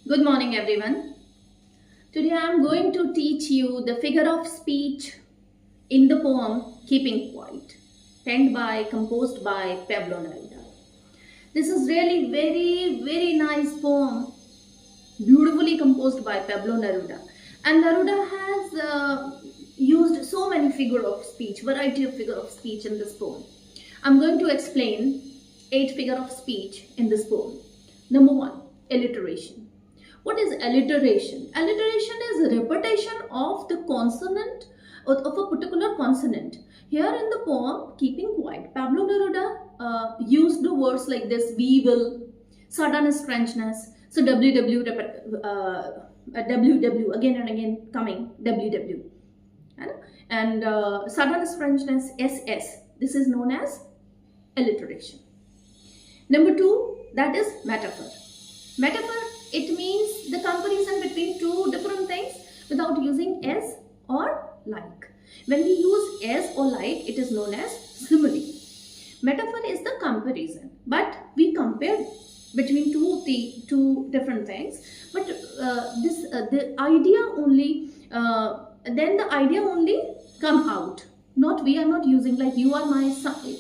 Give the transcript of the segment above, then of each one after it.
Good morning, everyone. Today I am going to teach you the figure of speech in the poem Keeping Quiet, composed by Pablo Neruda. This is really very nice poem, beautifully composed by Pablo Neruda. And Neruda has used so many figure of speech, variety of figure of speech in this poem. I'm going to explain 8 figure of speech in this poem. Number 1, alliteration. What is alliteration? Alliteration is a repetition of the consonant of a particular consonant. Here in the poem, Keeping Quiet, Pablo Neruda used the words like this: we will, sudden strangeness. So WW again and again coming WW, and sudden strangeness SS. This is known as alliteration. Number 2, that is metaphor. Metaphor, it means the comparison between two different things without using as or like. When we use as or like, it is known as simile. Metaphor is the comparison, but we compare between two different things. But the idea only then the idea only come out. Not we are not using like you are my son,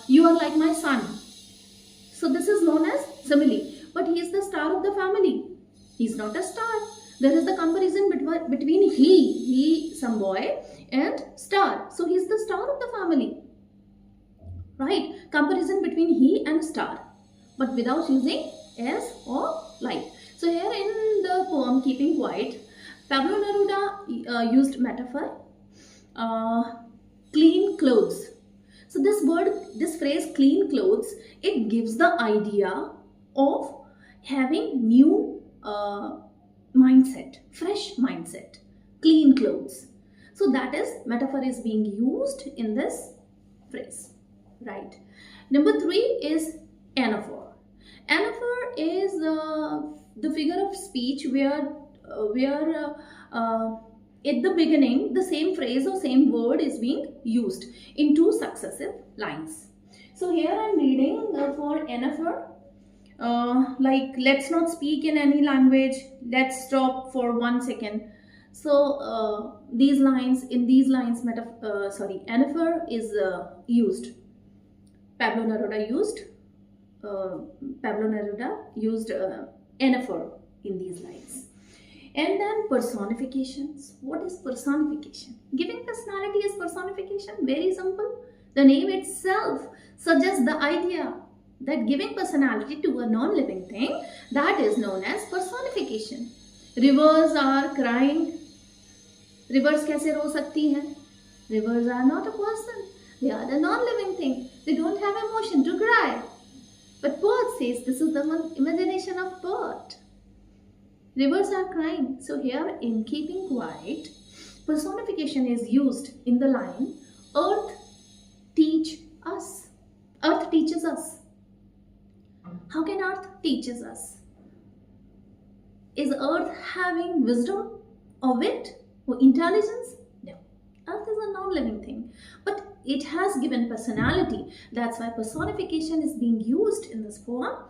you are like my son. So this is known as simile. But he is the star of the family. He is not a star. There is the comparison between he, some boy, and star. So he is the star of the family. Right? Comparison between he and star. But without using as or like. So here in the poem Keeping Quiet, Pablo Neruda used metaphor. Clean clothes. So this phrase clean clothes, it gives the idea of having new mindset, fresh mindset, clean clothes. So that is, metaphor is being used in this phrase, right? Number 3 is anaphor. Anaphor is the figure of speech where at the beginning the same phrase or same word is being used in 2 successive lines. So here I am reading for anaphor. Like, let's not speak in any language, let's stop for 1 second. So anaphor is used. Pablo Neruda used anaphor in these lines. And then personifications. What is personification? Giving personality is personification. Very simple. The name itself suggests the idea that giving personality to a non-living thing, that is known as personification. Rivers are crying. Rivers कैसे रो सकती हैं? Rivers are not a person. They are the non-living thing. They don't have emotion to cry. But poet says this is the imagination of poet. Rivers are crying. So here in Keeping Quiet, personification is used in the line, earth teach us. Earth teaches us. How can earth teaches us? Is earth having wisdom or wit or intelligence? No. Earth is a non-living thing. But it has given personality. That's why personification is being used in this poem,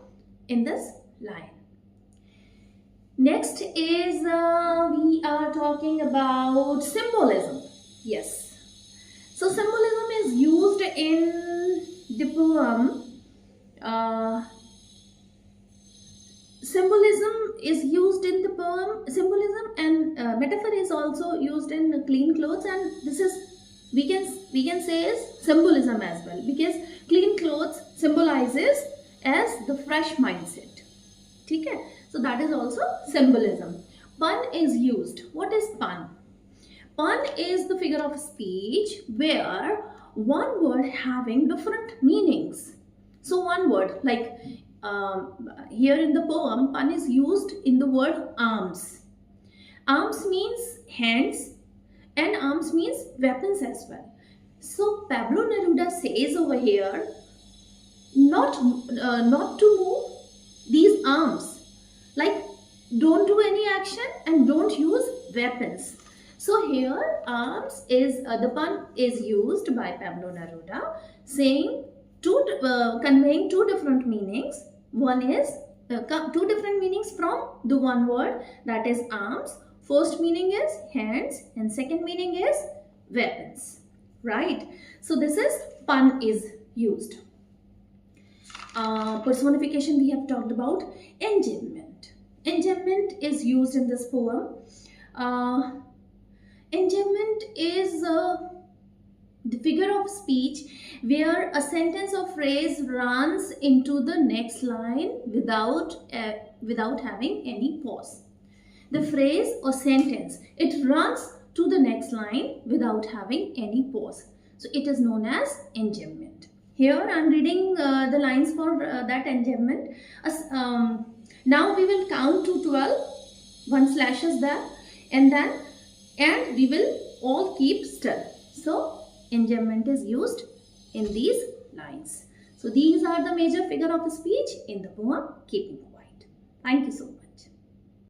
in this line. Next is we are talking about symbolism. Yes. So symbolism is used in the poem. Symbolism is used in the poem. Symbolism and metaphor is also used in clean clothes, and this is we can say is symbolism as well, because clean clothes symbolizes as the fresh mindset. Okay? So that is also symbolism. Pun is used. What is pun? Pun is the figure of speech where one word having different meanings. So one word, like here in the poem, pun is used in the word arms. Arms means hands and arms means weapons as well. So Pablo Neruda says over here, not to move these arms. Like, don't do any action and don't use weapons. So here arms is the pun is used by Pablo Neruda, saying conveying 2 different meanings. One is two different meanings from the one word, that is arms. First meaning is hands and second meaning is weapons, right? So this is pun is used. Personification we have talked about. Enjambment. Enjambment is used in this poem. Enjambment is the figure of speech where a sentence or phrase runs into the next line without having any pause. The phrase or sentence, it runs to the next line without having any pause. So it is known as enjambment. Here I am reading the lines for that enjambment. Now we will count to 12. One slashes there, and we will all keep still. So enjambment is used in these lines. So these are the major figure of speech in the poem Keeping Quiet. Thank you so much.